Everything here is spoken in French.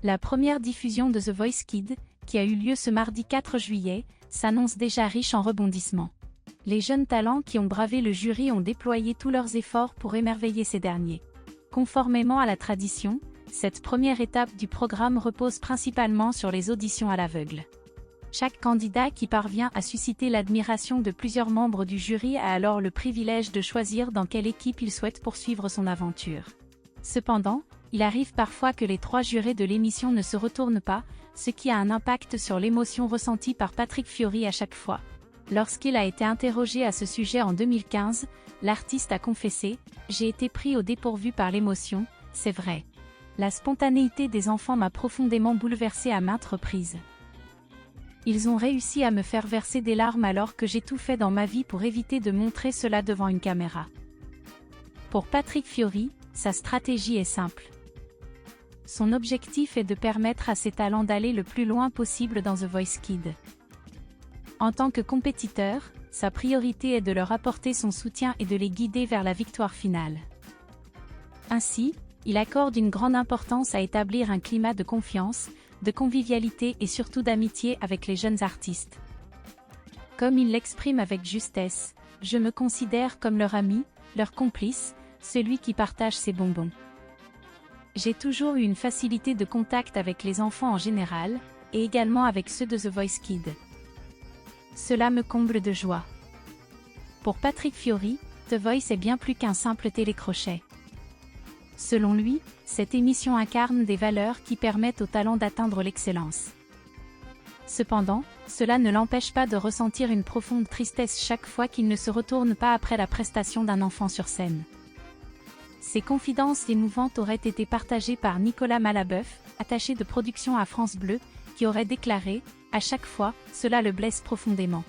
La première diffusion de The Voice Kids, qui a eu lieu ce mardi 4 juillet, s'annonce déjà riche en rebondissements. Les jeunes talents qui ont bravé le jury ont déployé tous leurs efforts pour émerveiller ces derniers. Conformément à la tradition, cette première étape du programme repose principalement sur les auditions à l'aveugle. Chaque candidat qui parvient à susciter l'admiration de plusieurs membres du jury a alors le privilège de choisir dans quelle équipe il souhaite poursuivre son aventure. Cependant, il arrive parfois que les 3 jurés de l'émission ne se retournent pas, ce qui a un impact sur l'émotion ressentie par Patrick Fiori à chaque fois. Lorsqu'il a été interrogé à ce sujet en 2015, l'artiste a confessé « J'ai été pris au dépourvu par l'émotion, c'est vrai. La spontanéité des enfants m'a profondément bouleversé à maintes reprises. Ils ont réussi à me faire verser des larmes alors que j'ai tout fait dans ma vie pour éviter de montrer cela devant une caméra. » Pour Patrick Fiori, sa stratégie est simple. Son objectif est de permettre à ses talents d'aller le plus loin possible dans The Voice Kids. En tant que compétiteur, sa priorité est de leur apporter son soutien et de les guider vers la victoire finale. Ainsi, il accorde une grande importance à établir un climat de confiance, de convivialité et surtout d'amitié avec les jeunes artistes. Comme il l'exprime avec justesse, « Je me considère comme leur ami, leur complice, celui qui partage ses bonbons. J'ai toujours eu une facilité de contact avec les enfants en général, et également avec ceux de The Voice Kids. Cela me comble de joie. » Pour Patrick Fiori, The Voice est bien plus qu'un simple télécrochet. Selon lui, cette émission incarne des valeurs qui permettent aux talents d'atteindre l'excellence. Cependant, cela ne l'empêche pas de ressentir une profonde tristesse chaque fois qu'il ne se retourne pas après la prestation d'un enfant sur scène. Ces confidences émouvantes auraient été partagées par Nicolas Malabeuf, attaché de production à France Bleu, qui aurait déclaré « À chaque fois, cela le blesse profondément.